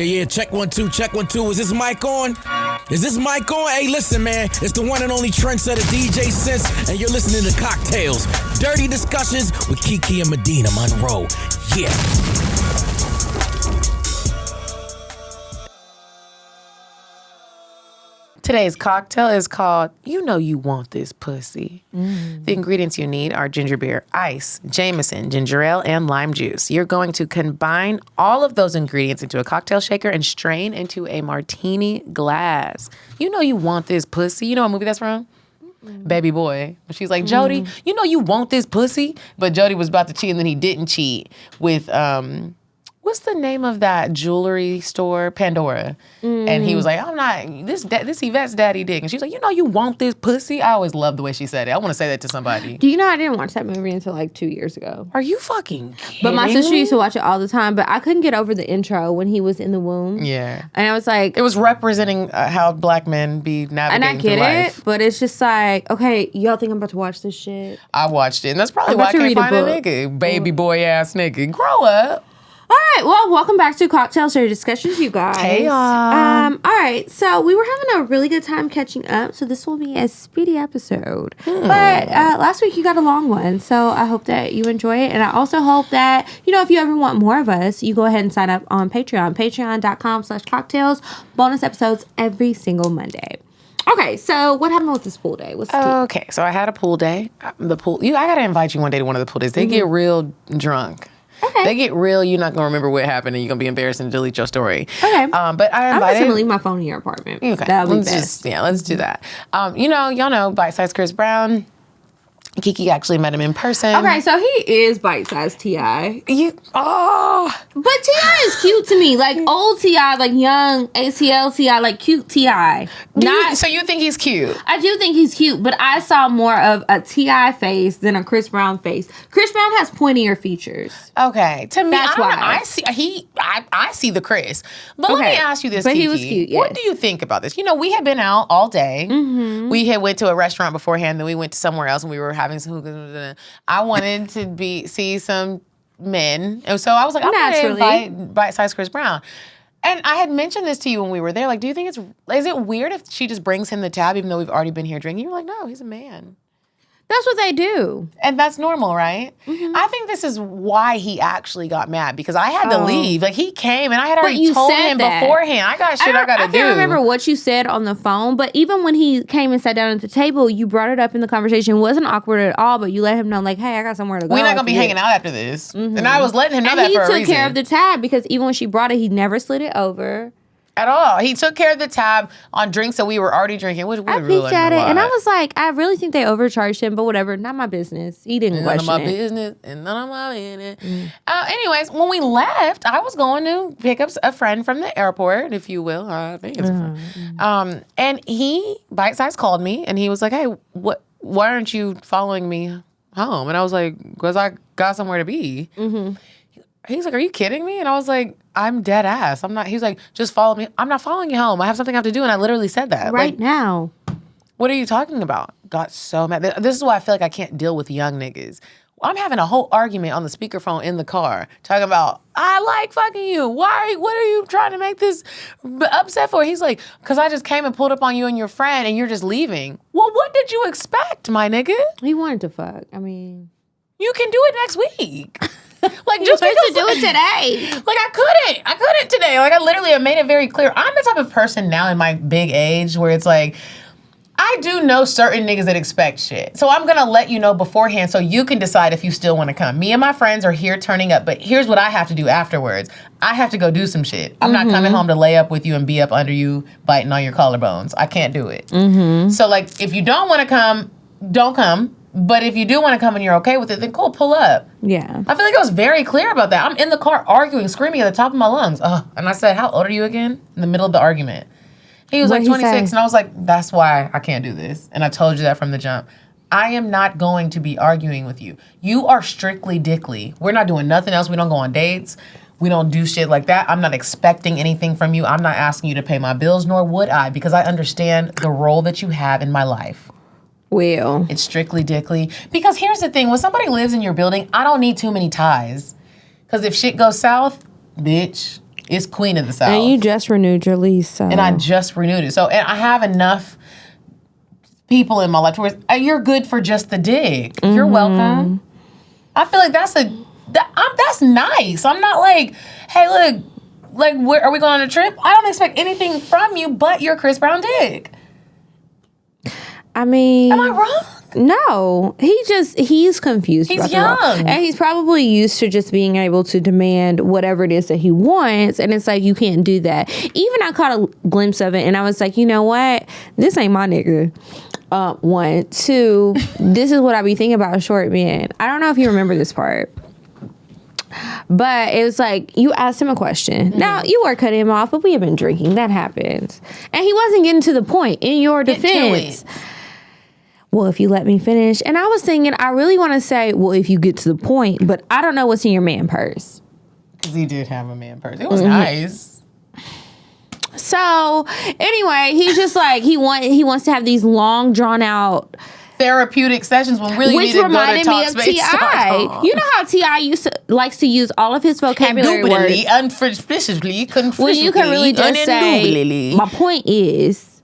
Yeah, check 1 2, check 1 2. Is this mic on? Is this mic on? Hey, listen, man. It's the one and only trendsetter DJ Sense, and you're listening to CockTales. Dirty discussions with Kiki and Medinah Monroe. Yeah. Today's cocktail is called You Know You Want This Pussy. The ingredients you need are ginger beer, ice, Jameson, ginger ale, and lime juice. You're going to combine all of those ingredients into a cocktail shaker and strain into a martini glass. You know you want this pussy. You know what movie that's from? Baby Boy. She's like, Jody, you know you want this pussy? But Jody was about to cheat and then he didn't cheat with... what's the name of that jewelry store? Pandora. And he was like, I'm not, this Yvette's daddy dick. And she's like, you know you want this pussy? I always love the way she said it. I want to say that to somebody. Do you know I didn't watch that movie until like 2 years ago? Are you fucking kidding But my sister me? used to watch it all the time, but I couldn't get over the intro when he was in the womb. Yeah. And I was like... It was representing how black men be navigating And I get life. it, but it's just like, okay, y'all think I'm about to watch this shit? I watched it, and that's probably I'm why I about to can't read a find a book. nigga. Baby boy ass nigga. Grow up. All right, well, welcome back to Cocktail Story Discussions, you guys. Hey, y'all. All right, so we were having a really good time catching up, so this will be a speedy episode. But last week you got a long one, so I hope that you enjoy it. And I also hope that, if you ever want more of us, you go ahead and sign up on Patreon, patreon.com/cocktails. Bonus episodes every single Monday. Okay, so what happened with this pool day? What's the tea? Okay, so I had a pool day. I got to invite you one day to one of the pool days. They get real drunk. Okay. They get real, you're not going to remember what happened and you're going to be embarrassed and delete your story. Okay. But I I'm just invited... going to leave my phone in your apartment. Okay. That would be best. Let's do that. Y'all know Bite-Size Chris Brown. Kiki actually met him in person. Okay, so he is bite-sized T.I. But T.I. is cute to me. Like old T.I., like young ATL T.I., like cute T.I. So you think he's cute? I do think he's cute, but I saw more of a T.I. face than a Chris Brown face. Chris Brown has pointier features. Okay. To me, That's why. I see the Chris. But let me ask you this, But Kiki. he was cute, yes. What do you think about this? We had been out all day. Mm-hmm. We had went to a restaurant beforehand, then we went to somewhere else and we were having some hookahs. I wanted to see some men. And so I was like, I'm going to invite Bite-Size Chris Brown. And I had mentioned this to you when we were there. Like, do you think is it weird if she just brings him the tab even though we've already been here drinking? You're like, no, he's a man. That's what they do. And that's normal, right? Mm-hmm. I think this is why he actually got mad because I had to leave. Like, he came and I had already told him beforehand. I got shit I got to do. I can't remember what you said on the phone, but even when he came and sat down at the table, you brought it up in the conversation. It wasn't awkward at all, but you let him know, like, hey, I got somewhere to go. We're not going to be hanging out after this. Mm-hmm. And I was letting him know that for a reason. And he took care of the tab because even when she brought it, he never slid it over. At all. He took care of the tab on drinks that we were already drinking. I peeked at it, and I was like, I really think they overcharged him, but whatever. Not my business. He didn't question it. None of my business, and none of my business. Anyways, when we left, I was going to pick up a friend from the airport, if you will. I think it's a friend. And Bite-Size called me, and he was like, hey, why aren't you following me home? And I was like, because I got somewhere to be. Mm-hmm. He's like, are you kidding me? And I was like, I'm dead ass. I'm not. He's like, just follow me. I'm not following you home. I have something I have to do. And I literally said that. Right now. What are you talking about? Got so mad. This is why I feel like I can't deal with young niggas. I'm having a whole argument on the speakerphone in the car talking about, I like fucking you. Why? What are you trying to make this upset for? He's like, because I just came and pulled up on you and your friend and you're just leaving. Well, what did you expect, my nigga? He wanted to fuck. I mean. You can do it next week. Like, just because to do it today. Like, I couldn't today. Like, I literally have made it very clear. I'm the type of person now in my big age where it's like, I do know certain niggas that expect shit. So I'm going to let you know beforehand so you can decide if you still want to come. Me and my friends are here turning up, but here's what I have to do afterwards. I have to go do some shit. I'm not coming home to lay up with you and be up under you biting on your collarbones. I can't do it. Mm-hmm. So, like, if you don't want to come, don't come. But if you do want to come and you're okay with it, then cool, pull up. Yeah. I feel like I was very clear about that. I'm in the car arguing, screaming at the top of my lungs. And I said, how old are you again? In the middle of the argument. He was like 26, and I was like, that's why I can't do this. And I told you that from the jump. I am not going to be arguing with you. You are strictly dickly. We're not doing nothing else. We don't go on dates. We don't do shit like that. I'm not expecting anything from you. I'm not asking you to pay my bills, nor would I, because I understand the role that you have in my life. Well, it's strictly dickly. Because here's the thing. When somebody lives in your building, I don't need too many ties. Because if shit goes south, bitch, It's Queen of the South. And you just renewed your lease, so. And I just renewed it. So, and I have enough people in my life where you're good for just the dig. You're welcome. I feel like that's nice. I'm not like, hey, look, like, where are we going on a trip? I don't expect anything from you but your Chris Brown dig. I mean, am I wrong? No, he's confused. He's young. And he's probably used to just being able to demand whatever it is that he wants. And it's like, you can't do that. Even I caught a glimpse of it and I was like, you know what? This ain't my nigga. One. Two, this is what I be thinking about a short man. I don't know if you remember this part. But it was like, you asked him a question. Now, you were cutting him off, but we have been drinking. That happens. And he wasn't getting to the point in your defense. Well, if you let me finish. And I was thinking, I really want to say, well, if you get to the point, but I don't know what's in your man purse. Because he did have a man purse. It was nice. So, anyway, he's just like, he wants to have these long, drawn out therapeutic sessions when really which you need to reminded go to me of T.I. You know how T.I. likes to use all of his vocabulary words. Unsuspiciously, when you can really just say, my point is,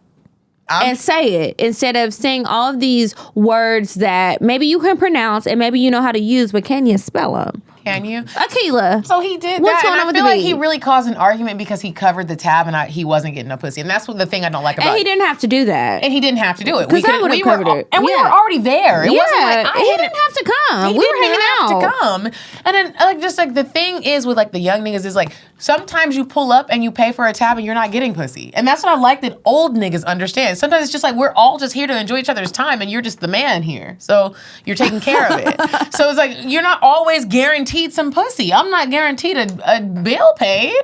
and say it instead of saying all of these words that maybe you can pronounce and maybe you know how to use, but can you spell them? Can you? Aquila. So he did What's that. going on with I feel the like beat? he really caused an argument because he covered the tab and he wasn't getting no pussy. And that's what the thing I don't like about it. And he didn't have to do that. And he didn't have to do it. Because I would have covered it. And we were already there. It wasn't like he didn't have to come. We were hanging out. To come. And then just like the thing is with like the young niggas is like sometimes you pull up and you pay for a tab and you're not getting pussy. And that's what I like that old niggas understand. Sometimes it's just like we're all just here to enjoy each other's time and you're just the man here. So you're taking care of it. So it's like you're not always guaranteed some pussy. I'm not guaranteed a bill paid.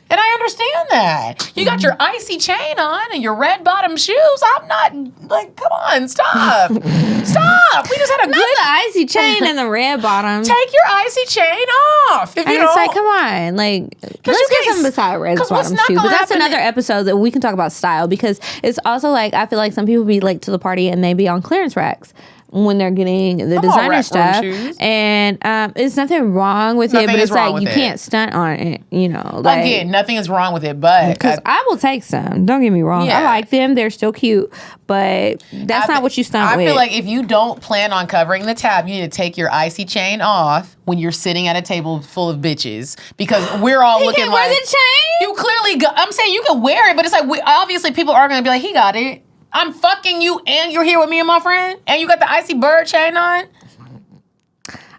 And I understand that. You got your icy chain on and your red bottom shoes. I'm not like, come on, stop. Stop. We just had a Not the icy chain and the red bottom. Take your icy chain off. If and you it's don't. like, come on. Like, let's get something beside red bottom shoe. But that's another episode that we can talk about style because it's also like, I feel like some people be late to the party and they be on clearance racks when they're getting the designer stuff. And it's nothing wrong with it, but it's like you can't stunt on it, you know. Like, again, nothing is wrong with it, but because I will take some. Don't get me wrong. I like them. They're still cute, but that's not what you stunt with. I feel like if you don't plan on covering the tab, you need to take your icy chain off when you're sitting at a table full of bitches because we're all looking can't like wear the chain? You clearly I'm saying you can wear it, but it's like obviously people are going to be like, he got it. I'm fucking you and you're here with me and my friend and you got the icy bird chain on.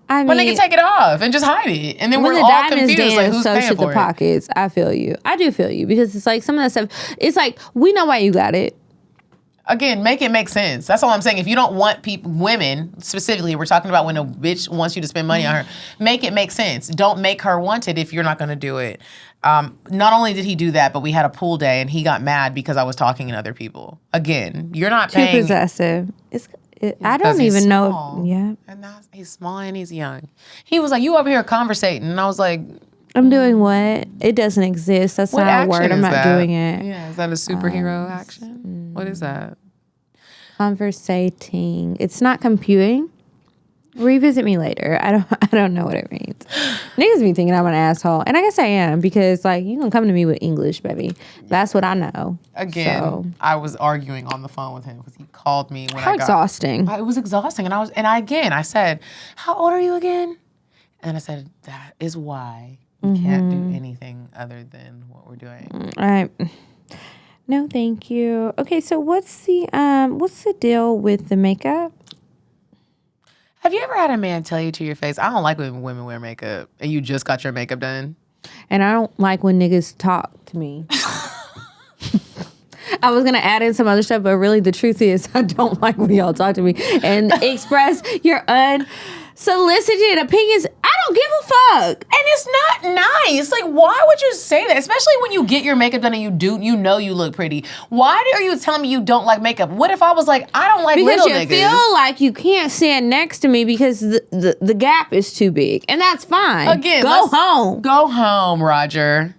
I mean, when they can take it off and just hide it. And then we're all confused like who's so paying should for the it. pockets. I feel you. I do feel you because it's like some of that stuff, it's like we know why you got it. Again, make it make sense. That's all I'm saying. If you don't want women, specifically, we're talking about when a bitch wants you to spend money on her, make it make sense. Don't make her want it if you're not going to do it. Not only did he do that, but we had a pool day and he got mad because I was talking to other people. Again, you're not too paying. possessive. I don't even know. Yeah. And he's small and he's young. He was like, you over here conversating. And I was like, I'm doing what? It doesn't exist. That's not a word. I'm not doing it. Yeah, is that a superhero action? What is that? Conversating. It's not computing. Revisit me later. I don't know what it means. Niggas be thinking I'm an asshole. And I guess I am because like you can come to me with English, baby. That's what I know. Again, I was arguing on the phone with him because he called me when How exhausting. It was exhausting. And I said, how old are you again? And I said, that is why we can't do anything other than what we're doing. All right. No, thank you. Okay, so what's the deal with the makeup? Have you ever had a man tell you to your face, I don't like when women wear makeup, and you just got your makeup done? And I don't like when niggas talk to me. I was going to add in some other stuff, but really the truth is I don't like when y'all talk to me and express your unsolicited opinions. I don't give a fuck. And it's not nice. Like, why would you say that? Especially when you get your makeup done and you know you look pretty. Why are you telling me you don't like makeup? What if I was like, I don't like little niggas? Because you feel like you can't stand next to me because the gap is too big. And that's fine. Again, go home. Go home, Roger.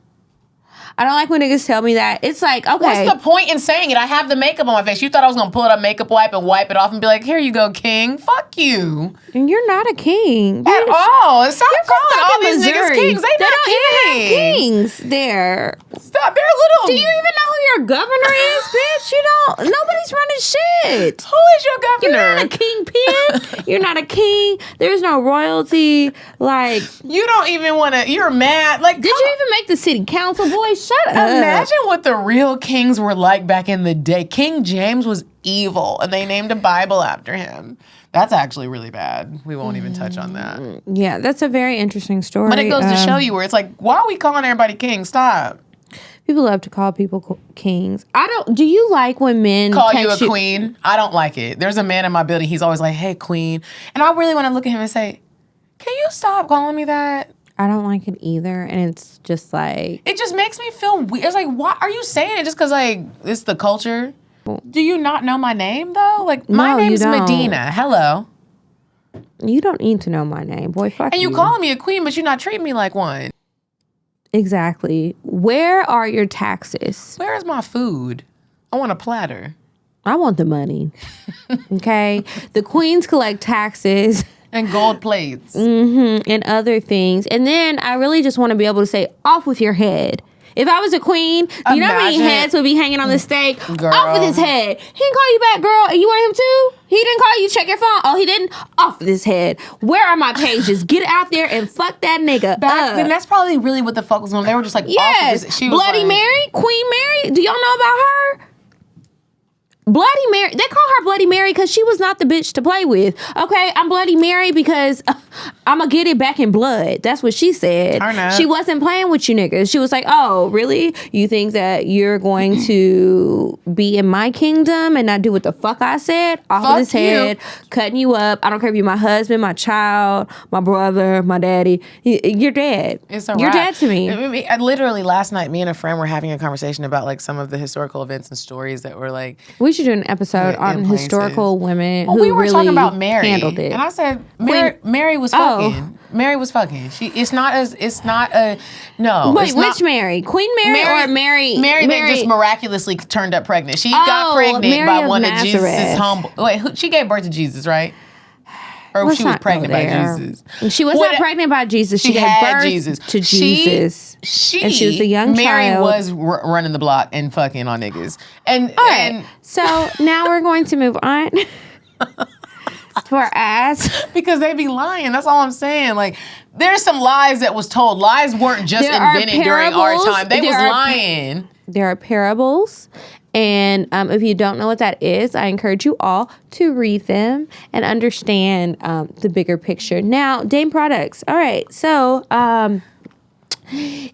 I don't like when niggas tell me that. It's like, okay. What's the point in saying it? I have the makeup on my face. You thought I was going to pull out a makeup wipe and wipe it off and be like, here you go, king. Fuck you. And you're not a king. At all. Stop calling all these niggas kings. They not kings. kings there. Stop. They're little. Do you even know who your governor is, bitch? You don't. Nobody's running shit. Who is your governor? You're not a kingpin. You're not a king. There's no royalty. Like, you don't even want to. You're mad. Like, did you even make the city council, boy? Shut up. Imagine what the real kings were like back in the day. King James was evil, and they named a Bible after him. That's actually really bad. We won't even touch on that. Yeah, that's a very interesting story. But it goes to show you where it's like, why are we calling everybody king? Stop. People love to call people kings. Do you like when men call you a queen? I don't like it. There's a man in my building. He's always like, hey, queen. And I really want to look at him and say, can you stop calling me that? I don't like it either. And it's just like... It just makes me feel weird. It's like, why are you saying it just because, like, it's the culture? Do you not know my name, though? Like, my name's Medina. Hello. You don't need to know my name, boy. Fuck you. And you calling me a queen, but you're not treating me like one. Exactly. Where are your taxes? Where is my food? I want a platter. I want the money. Okay? The queens collect taxes. And gold plates. And other things. And then I really just want to be able to say, off with your head. If I was a queen, you know how many heads would be hanging on the stake? Girl. Off with his head. He didn't call you back, girl. And you want him too? He didn't call you. Check your phone. Oh, he didn't? Off with his head. Where are my pages? Get out there and fuck that nigga Back up. then, that's probably really what the fuck was going on. They were just like, Yes. off of this. She was Bloody like, Mary? Queen Mary? Do y'all know about her? Bloody Mary. They call her Bloody Mary because she was not the bitch to play with. Okay, I'm Bloody Mary because I'm going to get it back in blood. That's what she said. Turn up. She wasn't playing with you niggas. She was like, oh, really? You think that you're going to be in my kingdom and not do what the fuck I said? Off Fuck of his head, you. cutting you up. I don't care if you're my husband, my child, my brother, my daddy. You're dead. It's a You're wrap. dead to me. I literally, last night, me and a friend were having a conversation about like some of the historical events and stories that were like... We should do an episode in on places. historical women Well, who we were really talking about Mary, handled it. and I said Mary was fucking. Mary was fucking. It's not a no. Wait, it's which not, Mary? Queen Mary, or Mary? Mary that just miraculously turned up pregnant. She got pregnant Mary by of one Nazareth. of Jesus' humble. Wait, she gave birth to Jesus, right? Or Let's she was not go pregnant by there. Jesus. She was not pregnant by Jesus. She gave had birth Jesus. to Jesus. And she was a young Mary child. was running the block and fucking on niggas. And All right. So now we're going to move on to our ass. because they be lying. That's all I'm saying. Like, there's some lies that was told. Lies weren't just There are invented during our parables. time. They was There are lying. There are parables. And if you don't know what that is, I encourage you all to read them and understand the bigger picture. Now, Dame products. All right. So, I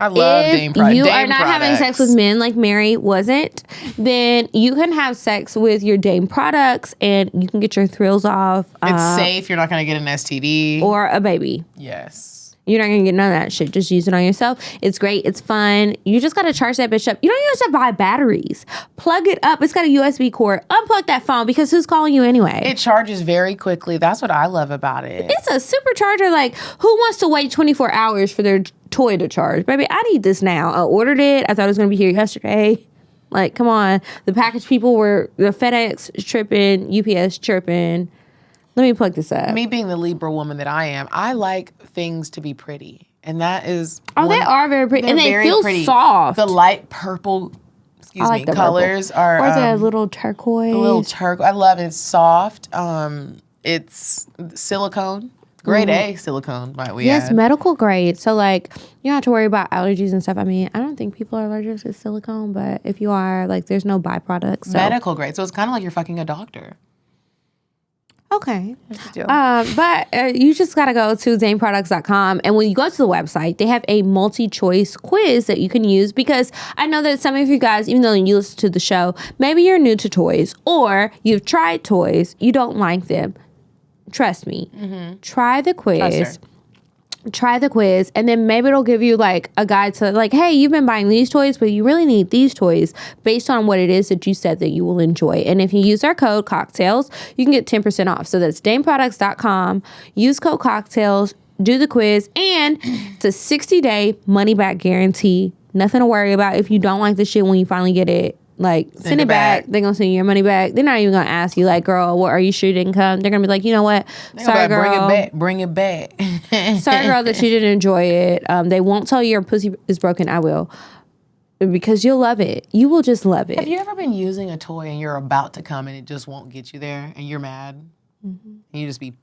love Dame products. you are not having sex with men like Mary wasn't, then you can have sex with your Dame products and you can get your thrills off. It's safe. You're not going to get an STD. Or a baby. Yes. You're not gonna get none of that shit. Just use it on yourself. It's great. It's fun. You just gotta charge that bitch up. You don't even have to buy batteries. Plug it up. It's got a USB cord. Unplug that phone because who's calling you anyway? It charges very quickly. That's what I love about it. It's a supercharger. Like, who wants to wait 24 hours for their toy to charge? Baby, I need this now. I ordered it. I thought it was gonna be here yesterday. Like, come on. The package people were, the FedEx tripping, UPS tripping. Let me plug this up. Me being the Libra woman that I am, I like things to be pretty. And that is... They are very pretty. And they feel soft. The light purple, colors are... Or the little turquoise. The little turquoise. I love it. It's soft. It's silicone. Grade A silicone, might we add. Yes, medical grade. So, like, you don't have to worry about allergies and stuff. I mean, I don't think people are allergic to silicone, but if you are, like, there's no byproducts. So. Medical grade. So it's kind of like you're fucking a doctor. Okay. That's the deal. But you just got to go to dameproducts.com. And when you go to the website, they have a multi-choice quiz that you can use because I know that some of you guys, even though you listen to the show, maybe you're new to toys or you've tried toys, you don't like them. Trust me. Mm-hmm. Try the quiz. Try the quiz, and then maybe it'll give you like a guide to like, hey, you've been buying these toys, but you really need these toys based on what it is that you said that you will enjoy. And if you use our code CockTales, you can get 10% off. So that's dameproducts.com. Use code CockTales, do the quiz, and it's a 60-day money-back guarantee. Nothing to worry about if you don't like the shit when you finally get it. like, send it back. They're going to send you your money back. They're not even going to ask you, like, girl, what are you sure you didn't come? They're going to be like, you know what? Sorry, girl. Bring it back. Sorry, girl, that you didn't enjoy it. They won't tell you your pussy is broken. I will. Because you'll love it. You will just love it. Have you ever been using a toy and you're about to come and it just won't get you there and you're mad? Mm-hmm. And you just be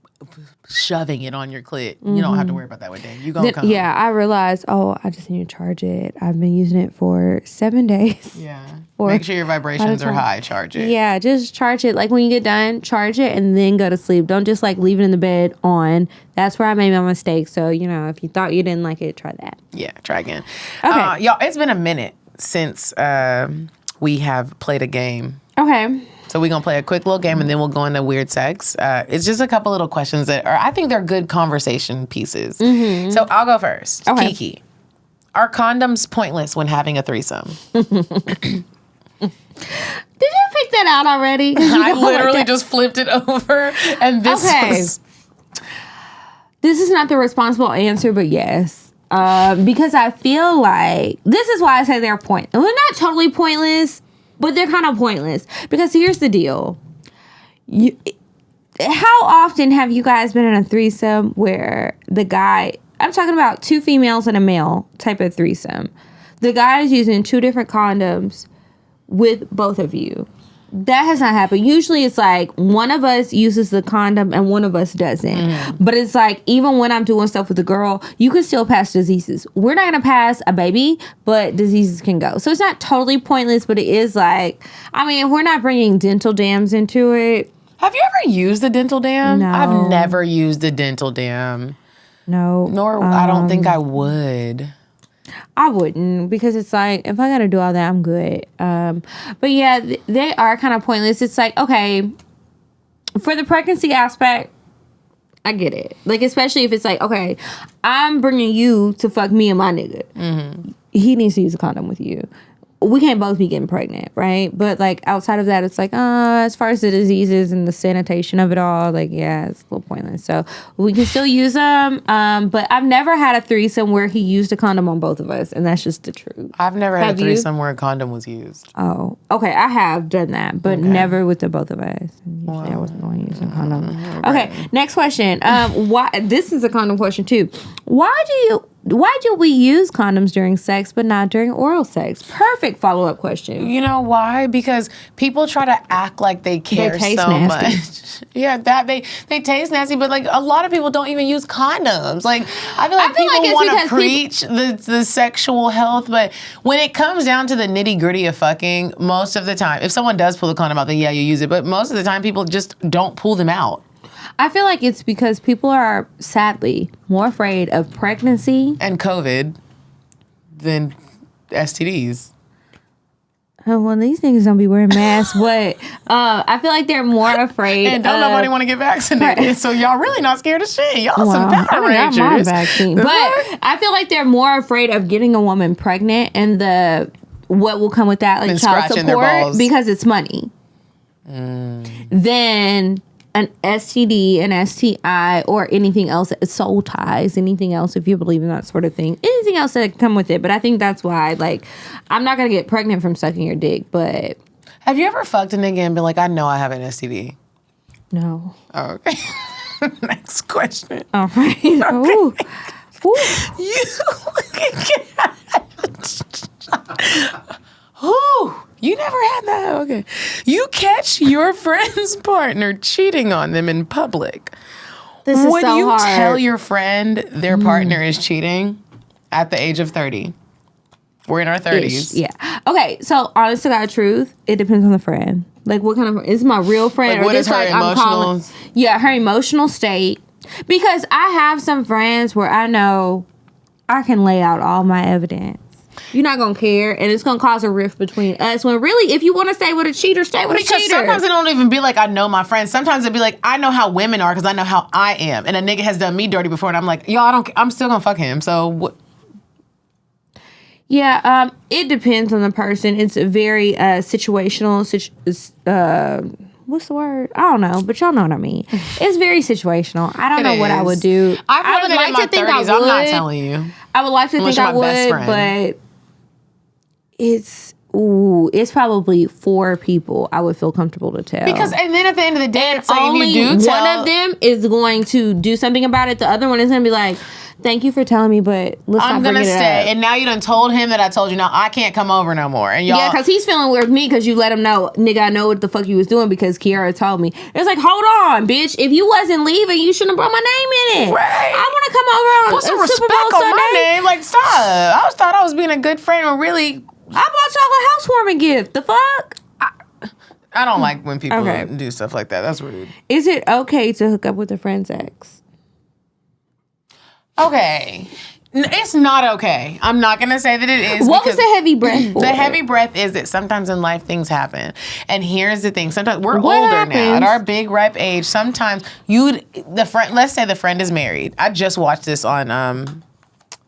shoving it on your clit. Mm-hmm. You don't have to worry about that with Dave. You gonna come. Yeah, I realized, I just need to charge it. I've been using it for 7 days. Yeah. Make sure your vibrations are high. Charge it. Yeah, just charge it. Like when you get done, charge it and then go to sleep. Don't just like leave it in the bed on. That's where I made my mistake. So, if you thought you didn't like it, try that. Yeah, try again. Okay. Y'all, it's been a minute since we have played a game. Okay. So we're going to play a quick little game and then we'll go into weird sex. It's just a couple little questions that I think they're good conversation pieces. Mm-hmm. So I'll go first. Okay. Kiki, are condoms pointless when having a threesome? Did you pick that out already? I literally just flipped it over and this was... This is not the responsible answer, but yes. Because I feel like... This is why I say they're pointless. Well, not totally pointless, but they're kind of pointless. Because here's the deal. How often have you guys been in a threesome where the guy... I'm talking about 2 females and a male type of threesome. The guy is using 2 different condoms with both of you. That has not happened. Usually it's like one of us uses the condom and one of us doesn't. Mm-hmm. But it's like even when I'm doing stuff with a girl, you can still pass diseases. We're not going to pass a baby, but diseases can go. So it's not totally pointless, but it is like, if we're not bringing dental dams into it. Have you ever used the dental dam? No. I've never used the dental dam. No. Nor I don't think I would. I wouldn't, because it's like, if I got to do all that, I'm good. But yeah, they are kind of pointless. It's like, okay, for the pregnancy aspect, I get it. Like, especially if it's like, okay, I'm bringing you to fuck me and my nigga. Mm-hmm. He needs to use a condom with you. We can't both be getting pregnant, right? But like outside of that, it's like, as far as the diseases and the sanitation of it all, like, yeah, it's a little pointless. So we can still use them. But I've never had a threesome where he used a condom on both of us, and that's just the truth. I've never had a threesome where a condom was used. Oh, okay. I have done that, but never with the both of us. Usually I wasn't the one using a condom. Okay, next question. Why? This is a condom question too. Why do we use condoms during sex but not during oral sex? Perfect follow-up question. You know why? Because people try to act like they care so much. Yeah, they taste nasty, but like a lot of people don't even use condoms. Like I feel like people want to preach the sexual health, but when it comes down to the nitty-gritty of fucking, most of the time, if someone does pull the condom out, then yeah, you use it. But most of the time, people just don't pull them out. I feel like it's because people are, sadly, more afraid of pregnancy and COVID than STDs. Oh, well, these niggas don't be wearing masks, but I feel like they're more afraid. And don't nobody want to get vaccinated, so y'all really not scared of shit. Y'all some Power Rangers. I got my vaccine. But I feel like they're more afraid of getting a woman pregnant and what will come with that, like child support, because it's money. Then an STD, an STI, or anything else, soul ties, anything else, if you believe in that sort of thing, anything else that can come with it. But I think that's why, like, I'm not going to get pregnant from sucking your dick, but... Have you ever fucked a nigga and been like, I know I have an STD? No. Oh, okay. Next question. All right. Okay. Ooh. You never had that? Okay. You catch your friend's partner cheating on them in public. This is Would so you hard. tell your friend their partner is cheating at the age of 30? We're in our 30s. Yeah. Okay, so honest to God truth, it depends on the friend. Like what kind of is my real friend? Like, what is her emotional? Her emotional state. Because I have some friends where I know I can lay out all my evidence. You're not going to care, and it's going to cause a rift between us. When really, if you want to stay with a cheater, stay with a cheater. Because sometimes it don't even be like, I know my friends. Sometimes it'd be like, I know how women are because I know how I am. And a nigga has done me dirty before, and I'm like, I'm still going to fuck him. So what? Yeah, it depends on the person. It's a very situational. What's the word? I don't know, but y'all know what I mean. It's very situational. I don't know what I would do. I would like to think I would. I'm not telling you. I would like to think I would, but ooh, it's probably 4 people I would feel comfortable to tell. Because, and then at the end of the day, it's like only if you do tell, one of them is going to do something about it. The other one is going to be like, thank you for telling me, but let's I'm not gonna bring it stay. up. And now you done told him that I told you, now I can't come over no more. And y'all, Yeah, because he's feeling weird with me because you let him know, nigga, I know what the fuck you was doing because Kiara told me. It's like, hold on, bitch. If you wasn't leaving, you shouldn't have brought my name in it. Right. I want to come over on put some Super respect Bowl on Sunday. my name. Like, stop. I was thought I was being a good friend when really, I bought y'all a housewarming gift. The fuck? I don't like when people Okay. do stuff like that. That's rude. Is it okay to hook up with a friend's ex? Okay. It's not okay. I'm not going to say that it is. What was because the heavy breath for? The heavy breath is that sometimes in life things happen. And here's the thing. Sometimes we're What older now. At happens? our big ripe age, sometimes let's say the friend is married. I just watched this on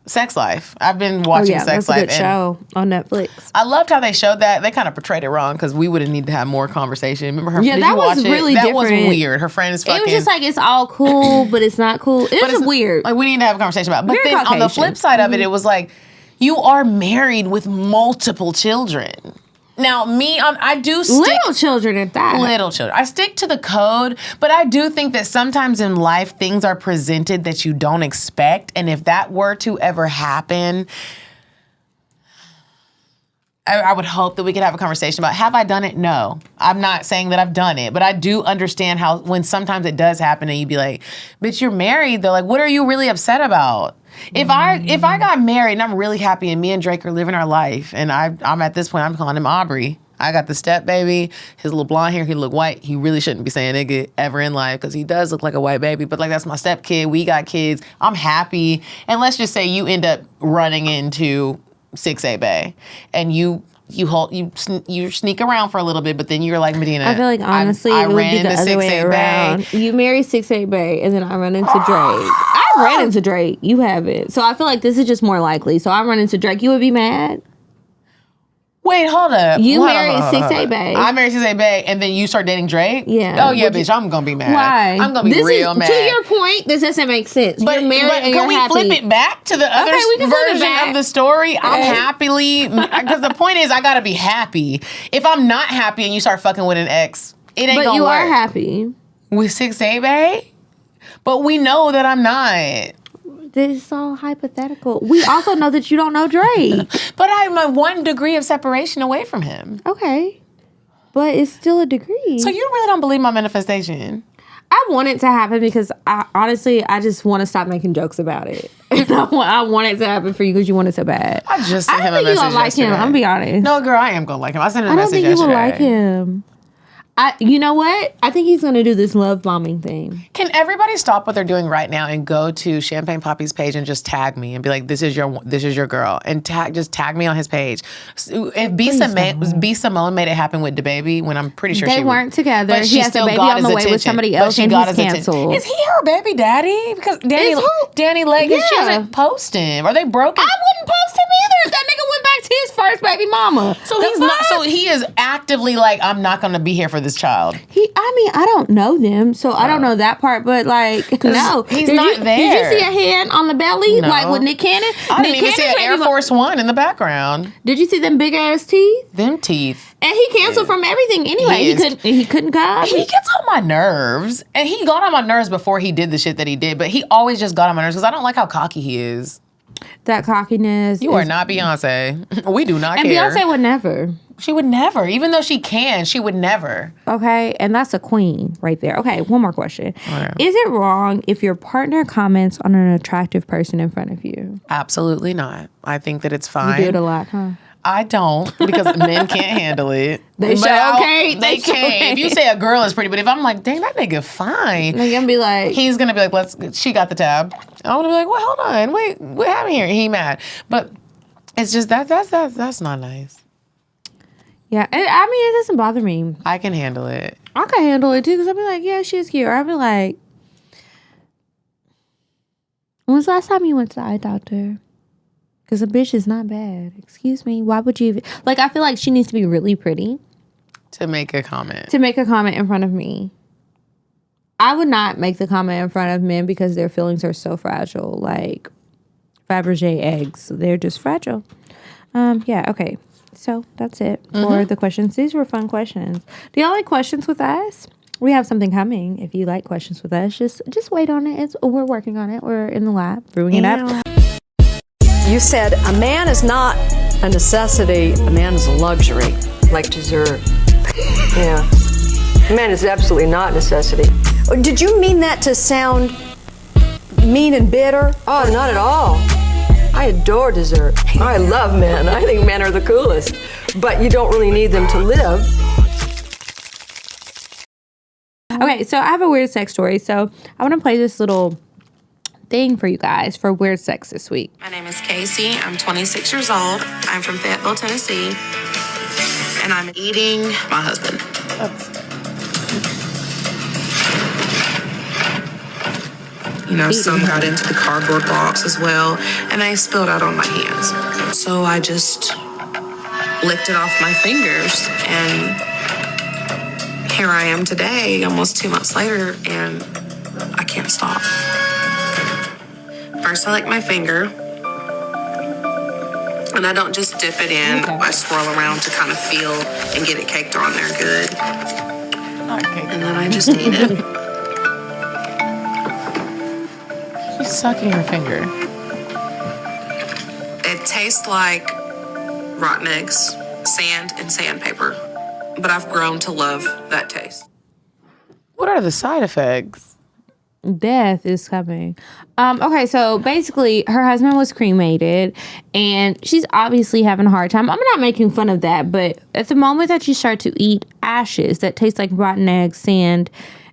Sex Life. I've been watching Sex that's Life. a good show on Netflix. I loved how they showed that. They kind of portrayed it wrong because we would have needed to have more conversation. Remember her? Yeah, did that you watch was it? really That was different. weird. Her friend is fucking. It was just like it's all cool, but it's not cool. It was it's weird. Like we need to have a conversation about it. But Very then on the Caucasian. flip side of it, it was like you are married with multiple children. Now, I do stick Little children at that. little children. I stick to the code, but I do think that sometimes in life things are presented that you don't expect, and if that were to ever happen, I would hope that we could have a conversation about, have I done it? No. I'm not saying that I've done it, but I do understand how when sometimes it does happen and you'd be like, bitch, you're married. They're like, what are you really upset about? If I got married and I'm really happy and me and Drake are living our life and I'm at this point, I'm calling him Aubrey. I got the step baby, his little blonde hair, he look white. He really shouldn't be saying nigga ever in life because he does look like a white baby. But like that's my step kid. We got kids. I'm happy. And let's just say you end up running into 6A Bay and you sneak around for a little bit, but then you're like, Medina, I feel like honestly, I it would ran be the into other way 6A around. Bay. You marry 6A Bay, and then I run into Drake. I ran into Drake. You haven't. So I feel like this is just more likely. So I run into Drake. You would be mad? Wait, hold up. You Hold on, married hold on, hold on. 6A Bay. I married 6A Bay, and then you start dating Drake? Yeah. Oh, yeah, Would bitch, I'm going to be mad. Why? I'm going to be real mad. To your point, this doesn't make sense. But, you're married and can you're we happy. flip it back to the other we can flip it version back. of the story? I'm Okay. happily, because the point is I got to be happy. If I'm not happy and you start fucking with an ex, it ain't But going to you work. are happy. With 6A Bay? But we know that I'm not. This is all hypothetical. We also know that you don't know Drake. But I'm a 1 degree of separation away from him. Okay. But it's still a degree. So you really don't believe my manifestation? I want it to happen because honestly, I just want to stop making jokes about it. I want it to happen for you because you want it so bad. I just sent I him don't a think you message gonna like him. yesterday. I'm gonna be honest. No, girl, I am gonna like him. I sent him a I don't message think you yesterday. will like him. You know what? I think he's gonna do this love bombing thing. Can everybody stop what they're doing right now and go to Champagne Poppy's page and just tag me and be like, this is your girl, and just tag me on his page. If B Simone made it happen with DaBaby, when I'm pretty sure They weren't together. but He she has a still baby got on the his way with attention. somebody But else, she and got he's his attention. canceled. Is he her baby daddy? Because Is who? Danny Leggett, she Yeah. doesn't post him. Are they broken? I wouldn't post him either if that nigga went back to his first baby mama. So he's not. So he is actively like, I'm not going to be here for this child. I don't know them, so I don't know that part. But like, no, he's Did not you, there. Did you see a hand on the belly, No. like with Nick Cannon? I didn't Nick even see an Cannon's Air baby Force One in the background. Did you see them big ass teeth? Them teeth. And he canceled from everything anyway. He couldn't come. He gets on my nerves. And he got on my nerves before he did the shit that he did. But he always just got on my nerves because I don't like how cocky he is. That cockiness. You are not Beyonce. We do not And care. Beyonce would never. She would never. Even though she can, she would never. Okay, and that's a queen right there. Okay, one more question. Okay. Is it wrong if your partner comments on an attractive person in front of you? Absolutely not. I think that it's fine. You do it a lot, huh? I don't because men can't handle it. They But sure can't. They They sure can't. can't. If you say a girl is pretty, but if I'm like, dang, that nigga fine. They're gonna be like, He's gonna be like, she got the tab. I'm gonna be like, well, hold on, wait, what happened here? He mad, but it's just that's not nice. yeah. I mean, it doesn't bother me. I can handle it. I can handle it too because I'll be like, yeah, she's cute. Or I'll be like, when's the last time you went to the eye doctor? Because a bitch is not bad. Excuse me. Why would you even... Like, I feel like she needs to be really pretty To make a comment. to make a comment in front of me. I would not make the comment in front of men because their feelings are so fragile. Like Fabergé eggs. They're just fragile. Yeah, okay. So that's it for the questions. These were fun questions. Do y'all like questions with us? We have something coming. If you like questions with us, just wait on it. We're working on it. We're in the lab brewing it up. You said a man is not a necessity, a man is a luxury. Like dessert. Yeah. A man is absolutely not a necessity. Did you mean that to sound mean and bitter? Oh, not at all. I adore dessert. I love men. I think men are the coolest. But you don't really need them to live. Okay, so I have a weird sex story. So I want to play this little thing for you guys for weird sex this week. My name is Casey. I'm 26 years old. I'm from Fayetteville, Tennessee. And I'm eating my husband. You know, some got into the cardboard box as well, and they spilled out on my hands. So I just licked it off my fingers, and here I am today, almost 2 months later, and I can't stop. First, I lick my finger, and I don't just dip it in. I swirl around to kind of feel and get it caked on there good. And then I just eat it. She's sucking her finger. It tastes like rotten eggs, sand, and sandpaper. But I've grown to love that taste. What are the side effects? Death is coming. Okay, so basically her husband was cremated and she's obviously having a hard time. I'm not making fun of that, but at the moment that you start to eat ashes that taste like rotten eggs, sand,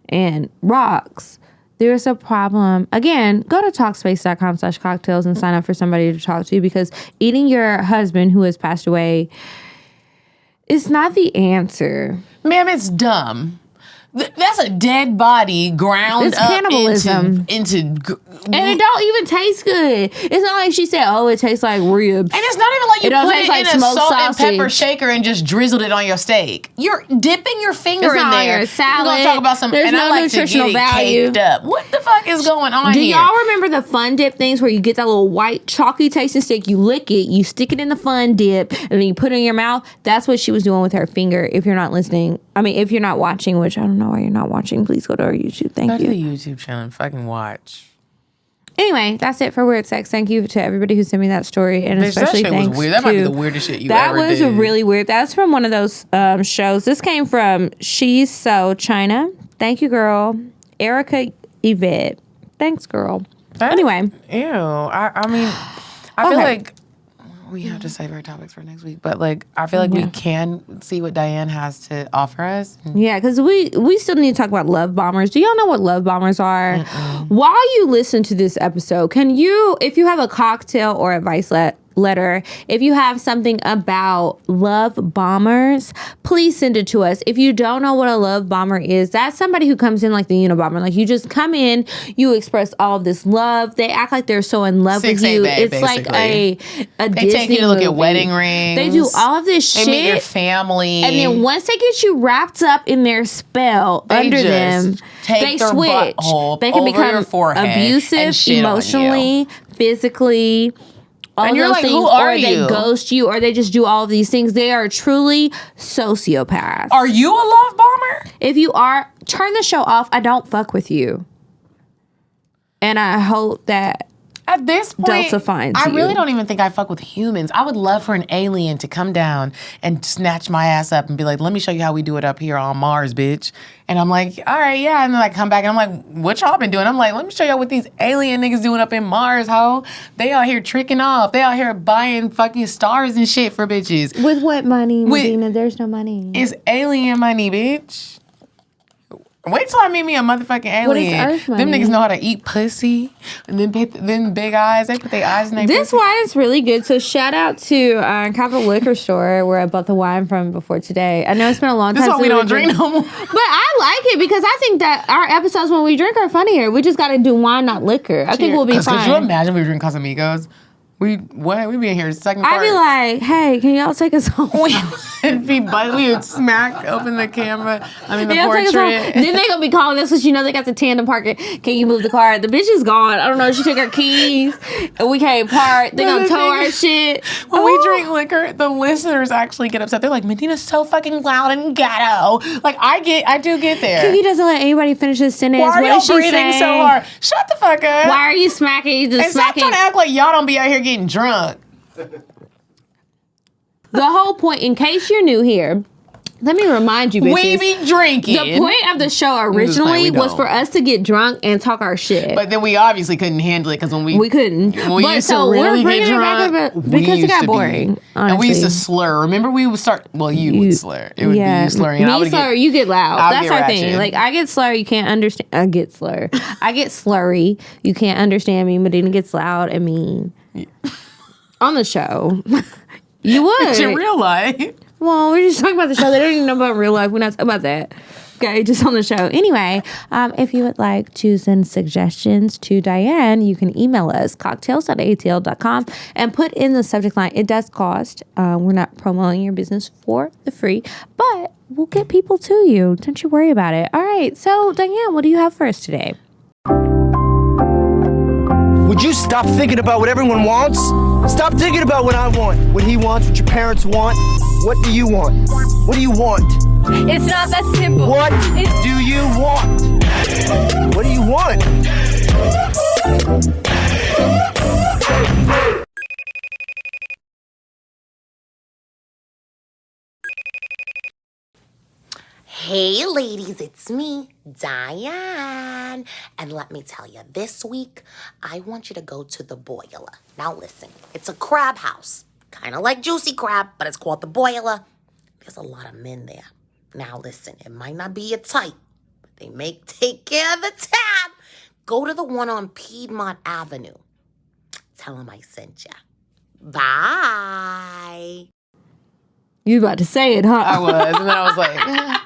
and rocks, there's a problem. Again, go to Talkspace.com/CockTales and sign up for somebody to talk to, because eating your husband who has passed away is not the answer. Ma'am, it's dumb. That's a dead body ground It's up cannibalism. into And it don't even taste good. It's not like she said, oh, it tastes like ribs. And it's not even like you don't put taste it like in a smoked salt and sausage. pepper shaker and just drizzled it on your steak. You're dipping your finger It's in not on there. your salad. We're gonna talk about some. There's and no I like nutritional to get it value. caked up. What the fuck is going on Do here? y'all remember the Fun Dip things where you get that little white chalky tasting stick, you lick it, you stick it in the Fun Dip, and then you put it in your mouth? That's what she was doing with her finger. If you're not listening, if you're not watching, which I don't know why you're not watching, please go to our YouTube. Thank Go to you. the YouTube channel and fucking watch. Anyway, that's it for Weird Sex. Thank you to everybody who sent me that story, and Bitch, especially that shit was thanks weird. That might be to- the weirdest shit you that ever was did. really weird. That's from one of those shows. This came from She's So China. Thank you, girl. Erica Yvette. Thanks, girl. Anyway. Ew. I mean, I feel Okay. like we have to save our topics for next week, but like, I feel like we can see what Diane has to offer us. Yeah, because we still need to talk about love bombers. Do y'all know what love bombers are? While you listen to this episode, can you, if you have a cocktail or advice letter, if you have something about love bombers, please send it to us. If you don't know what a love bomber is, that's somebody who comes in like the Unabomber. Like, you just come in, you express all of this love. They act like they're so in love with 6A you. babe, It's like a They Disney take you to look at movie. wedding rings. They do all of this They shit. meet your family. And then once they get you wrapped up in their spell They under just them, take they their switch. butthole They can over your become forehead and abusive shit on emotionally, physically. All And of you're those like, things, who are or they you? ghost you, or they just do all of these things. They are truly sociopaths. Are you a love bomber? If you are, turn the show off. I don't fuck with you. And I hope that At this point, Delta finds I really you. don't even think I fuck with humans. I would love for an alien to come down and snatch my ass up and be like, let me show you how we do it up here on Mars, bitch. And I'm like, all right, yeah. And then I come back and I'm like, what y'all been doing? I'm like, let me show y'all what these alien niggas doing up in Mars, ho. They out here tricking off. They out here buying fucking stars and shit for bitches. with what money, With- Medina? There's no money. It's alien money, bitch. Wait till I meet me a motherfucking alien. What is Earth Them money? niggas know how to eat pussy. And then big eyes. They put their eyes in their This pussy. wine is really good. So shout out to Capital Liquor Store where I bought the wine from before today. I know it's been a long time. This is why since we don't drink- drink no more. But I like it because I think that our episodes when we drink are funnier. We just got to do wine, not liquor. I think we'll be Could you fine. imagine if we drink Casamigos? We be in here second I'd be part. like, hey, can y'all take us home? we would smack open the camera. I mean the Y'all take us home. portrait. Then they gonna be calling us because you know they got the tandem parking. Can you move the car? The bitch is gone. I don't know. She took her keys and we can't park. They gonna tow our shit. When we drink the listeners actually get upset. They're like, Medina's so fucking loud and ghetto. Like, I do get there. Kiki doesn't let anybody finish his sentence. Why are What y'all is she breathing saying? so hard? Shut the fuck up. Why are you smacking? You just and stop smacking. trying to act like y'all don't be out here getting drunk. The whole point, in case you're new here, let me remind you, bitches. We be drinking. The point of the show originally was for us to get drunk and talk our shit. But then we obviously couldn't handle it because when we couldn't. When we But used so to really we're bringing get it back drunk, up because it got boring. And we used to honestly. slur. Remember, we would start. Well, you would slur. It would be you slurring. And I Me would slur, get, you get loud. I would That's get our thing. ratchet. Like I get slur, you can't understand. I get slur. I get slurry. You can't understand me. Medina gets loud and mean. On the show, you would. It's in real life. Well, we're just talking about the show. They don't even know about real life. We're not talking about that. Okay, just on the show. Anyway, if you would like to send suggestions to Diane, you can email us, cocktails@atl.com, and put in the subject line, it does cost. We're not promoting your business for the free, but we'll get people to you. Don't you worry about it. All right, so Diane, what do you have for us today? Would you stop thinking about what everyone wants? Stop thinking about what I want, what he wants, what your parents want. What do you want? What do you want? It's not that simple. What do you want? What do you want? Hey ladies, it's me, Diane. And let me tell you, this week, I want you to go to the Boiler. Now listen, it's a crab house. Kind of like Juicy Crab, but it's called the Boiler. There's a lot of men there. Now listen, it might not be your type, but they take care of the tab. Go to the one on Piedmont Avenue. Tell them I sent ya. Bye. You about to say it, huh? I was, and then I was like...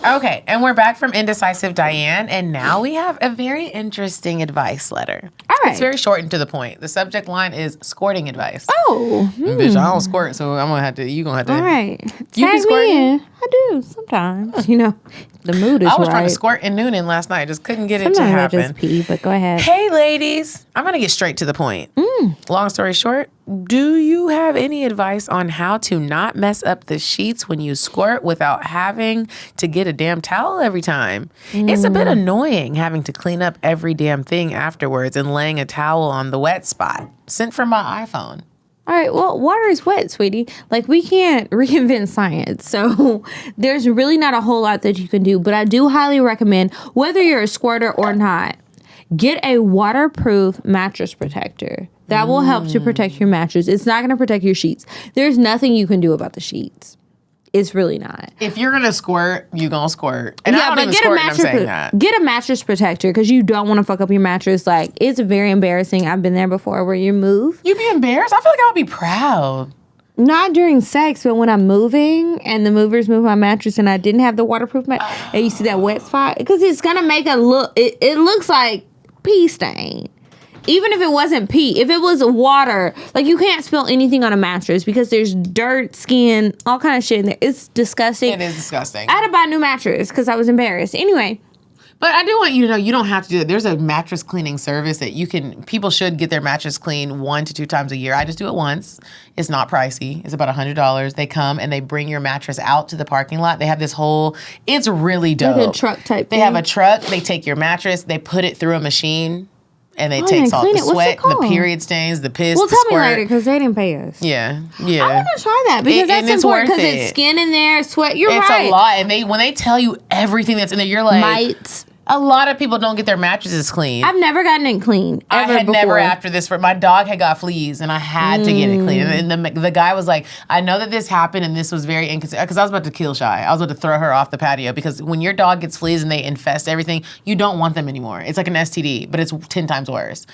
Okay, and we're back from Indecisive Diane, and now we have a very interesting advice letter. All right. It's very short and to the point. The subject line is squirting advice. Oh. Bitch, I don't squirt, so I'm gonna have to. You gonna have to. All right. You be Tag squirting? me in. I do sometimes. You know, the mood is I was right. trying to squirt in Noonan last night, just couldn't get it to Sometimes I happen. just pee, but go ahead. Hey, ladies. I'm going to get straight to the point. Long story short, do you have any advice on how to not mess up the sheets when you squirt without having to get a damn towel every time? It's a bit annoying having to clean up every damn thing afterwards and laying a towel on the wet spot. Sent from my iPhone. All right, well, water is wet, sweetie. Like, we can't reinvent science. So there's really not a whole lot that you can do. But I do highly recommend, whether you're a squirter or not, get a waterproof mattress protector. That will help to protect your mattress. It's not going to protect your sheets. There's nothing you can do about the sheets. It's really not. If you're going to squirt, you're going to squirt. And I don't even squirt and I'm saying that. Get a mattress protector because you don't want to fuck up your mattress. Like, it's very embarrassing. I've been there before where you move. You'd be embarrassed? I feel like I would be proud. Not during sex, but when I'm moving and the movers move my mattress and I didn't have the waterproof mattress and you see that wet spot, because it's going to make it looks like pee stain. Even if it wasn't pee, if it was water, like you can't spill anything on a mattress because there's dirt, skin, all kind of shit in there. It's disgusting. It is disgusting. I had to buy a new mattress because I was embarrassed. Anyway. But I do want you to know you don't have to do it. There's a mattress cleaning service that people should get their mattress cleaned 1 to 2 times a year. I just do it once. It's not pricey. It's about $100. They come and they bring your mattress out to the parking lot. They have this it's really dope. Like a truck type They thing. have a truck. They take your mattress. They put it through a machine. And they Oh, take yeah, all clean the it. What's it sweat, the called? period stains, the piss, Well, the tell me squirt. later because they didn't pay us. Yeah. I want to try that because And that's it's important worth because it. it's skin in there, sweat. You're It's right. a lot. And when they tell you everything that's in there, you're like, Mites. a lot of people don't get their mattresses clean. I've never gotten it clean. I Ever had before. never after this. My dog had got fleas, and I had to get it clean. And the guy was like, "I know that this happened, and this was very inconsistent." Because I was about to kill Shy. I was about to throw her off the patio because when your dog gets fleas and they infest everything, you don't want them anymore. It's like an STD, but it's 10 times worse.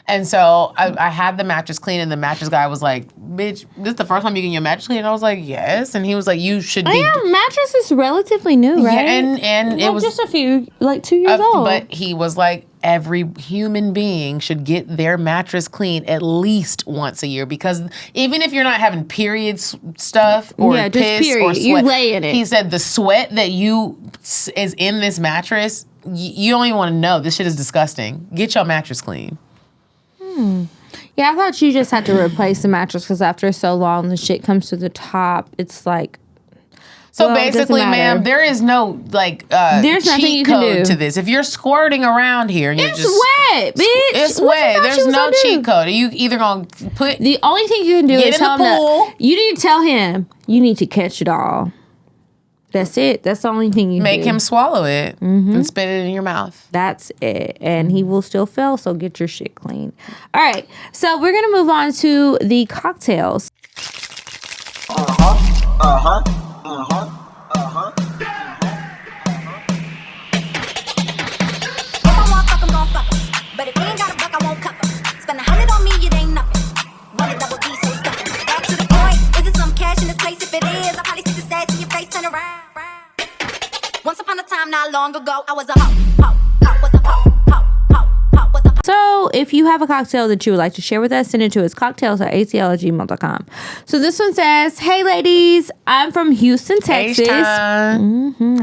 And so I had the mattress clean, and the mattress guy was like, "Bitch, this is the first time you get your mattress clean?" And I was like, "Yes." And he was like, "You should be." Yeah, mattress is relatively new, right? Yeah, and it was just a few, like 2 years old. But he was like, every human being should get their mattress clean at least once a year because even if you're not having period stuff or Yeah, just piss or period. sweat, You lay in it. He said the sweat that is in this mattress, you don't even want to know. This shit is disgusting. Get your mattress clean. Yeah, I thought you just had to replace the mattress because after so long, the shit comes to the top. It's like. So Well, it doesn't basically, matter. ma'am, there is no There's nothing cheat you can code do. to this. If you're squirting around here and you're It's just wet, bitch. it's What you wet. thought There's she was no gonna do? cheat code. You either gonna put The only thing you can do Get is in the tell him pool. that you need to tell him you need to catch it all. That's it. That's the only thing you make do. him swallow it and spit it in your mouth. That's it. And he will still fail, so get your shit clean. All right. So we're going to move on to the cocktails. If I want fuck, I'm gon' fuck 'em. But if he ain't got a buck, I won't cuff 'em. Spend 100 on me, it ain't nothing. Run a double D, so it's stuffing. Back to the point. Is it some cash in this place? If it is, I'll probably stick the sass in your face, turn around. Once upon a time, not long ago, I was a hoe. Was a hoe. Was a hoe. So if you have a cocktail that you would like to share with us, send it to us cocktails@atl@gmail.com. So this one says, hey ladies, I'm from Houston, Texas. I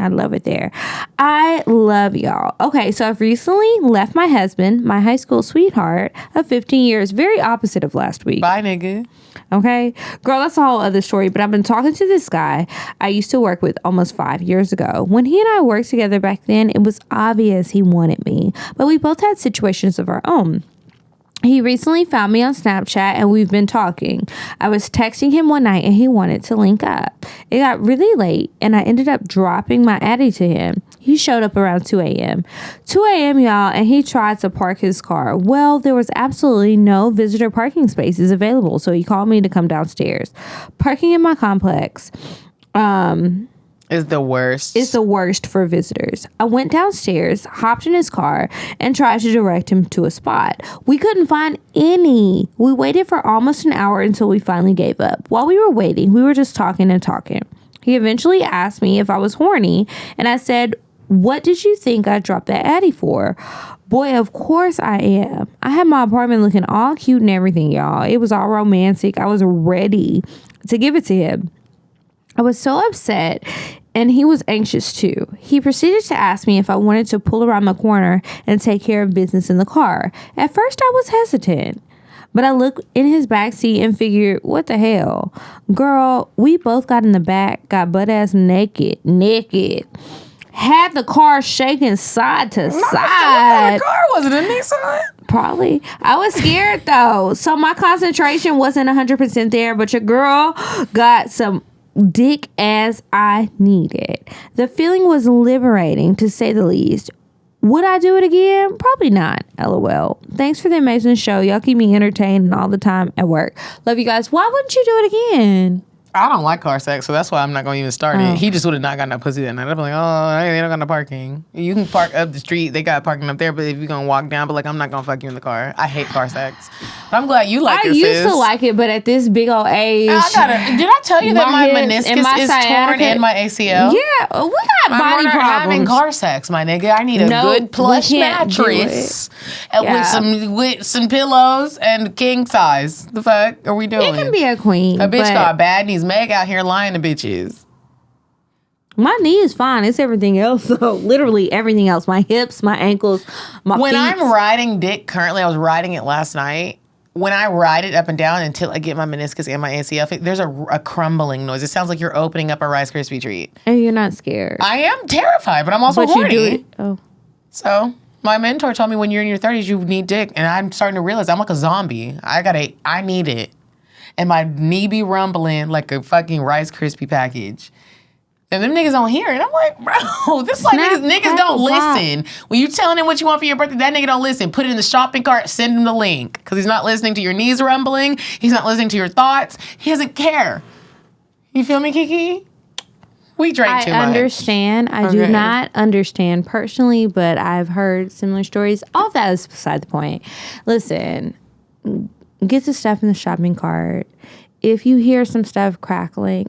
love it there. I love y'all. Okay, so I've recently left my husband, my high school sweetheart of 15 years, very opposite of last week. Bye, nigga. Okay, girl, that's a whole other story. But I've been talking to this guy I used to work with almost 5 years ago. When he and I worked together back then, it was obvious he wanted me, but we both had situations of our own. He recently found me on Snapchat and we've been talking. I was texting him one night and he wanted to link up. It got really late and I ended up dropping my Addy to him. He showed up around 2 a.m. 2 a.m., y'all, and he tried to park his car. Well, there was absolutely no visitor parking spaces available, so he called me to come downstairs. Parking in my complex Is the worst. is the worst for visitors. I went downstairs, hopped in his car, and tried to direct him to a spot. We couldn't find any. We waited for almost an hour until we finally gave up. While we were waiting, we were just talking and talking. He eventually asked me if I was horny, and I said, what did you think I dropped that Addy for? Boy, of course I am. I had my apartment looking all cute and everything, y'all. It was all romantic. I was ready to give it to him. I was so upset, and he was anxious too. He proceeded to ask me if I wanted to pull around the corner and take care of business in the car. At first, I was hesitant, but I looked in his backseat and figured, what the hell? Girl, we both got in the back, got butt-ass naked. Had the car shaking side to side. What kind of car was it? A Nissan? Probably. I was scared though. So my concentration wasn't 100% there, but your girl got some dick as I needed. The feeling was liberating, to say the least. Would I do it again? Probably not. LOL. Thanks for the amazing show. Y'all keep me entertained all the time at work. Love you guys. Why wouldn't you do it again? I don't like car sex, so that's why I'm not going to even start it. He just would have not gotten no pussy that night. I'd be like, oh, they don't got no parking. You can park up the street. They got parking up there, but if you're going to walk down, but like, I'm not going to fuck you in the car. I hate car sex. But I'm glad you like it, I used sis. to like it, but at this big old age. Did I tell you that my hips meniscus and my is torn sciatica- and my ACL? Yeah, we got I'm body not having problems. car sex, my nigga. I need a No, good plush we can't do mattress Yeah. with some pillows and king size. The fuck are we doing? You can be a queen. A bitch but got bad knees. Meg out here lying to bitches. my knee is fine. It's everything else, though. Literally everything else. My hips, my ankles, my When feet. I'm riding dick currently, I was riding it last night. When I ride it up and down until I get my meniscus and my ACL, there's a crumbling noise. It sounds like you're opening up a Rice Krispie treat. And you're not scared. I am terrified, but I'm also but horny. you do it. Oh. So my mentor told me when you're in your 30s, you need dick. And I'm starting to realize I'm like a zombie. I need it. And my knee be rumbling like a fucking Rice Krispie package. And them niggas don't hear it. I'm like, bro, this like niggas don't listen. When you telling him what you want for your birthday, that nigga don't listen. Put it in the shopping cart, send him the link. Because he's not listening to your knees rumbling. He's not listening to your thoughts. He doesn't care. You feel me, Kiki? We drank too much. I understand. I do not understand personally, but I've heard similar stories. All of that is beside the point. Listen, get the stuff in the shopping cart. If you hear some stuff crackling,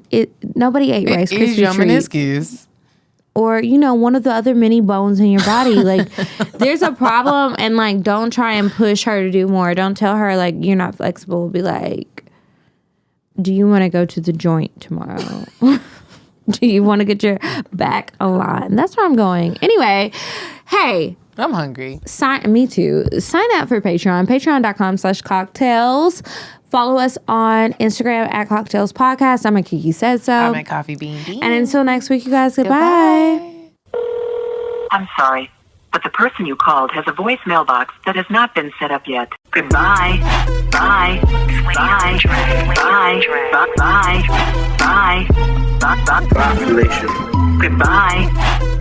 nobody ate Rice Krispie It's your treats. meniscus. Or, one of the other many bones in your body. Like, there's a problem, and, like, don't try and push her to do more. Don't tell her, like, you're not flexible. Be like, do you want to go to the joint tomorrow? Do you want to get your back aligned? That's where I'm going. Anyway, hey, I'm hungry. Me too. Sign up for Patreon. Patreon.com/CockTales. Follow us on Instagram at CockTales Podcast. I'm at Kiki Said So. I'm at Coffee Bean Bean. And until next week, you guys, goodbye. I'm sorry, but the person you called has a voicemail box that has not been set up yet. Goodbye. Bye. Bye. Bye. Bye. Bye. Bye. Population. Goodbye.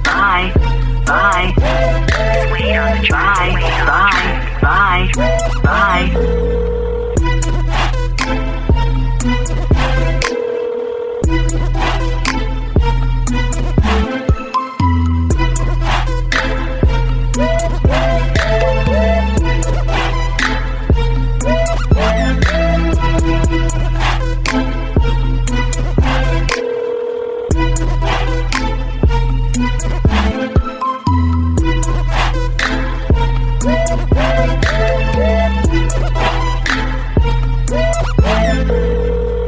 Bye. Bye. Bye. Bye. Bye. Bye.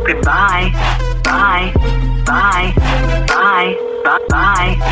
Goodbye. Bye. Bye. Bye. Bye. Bye.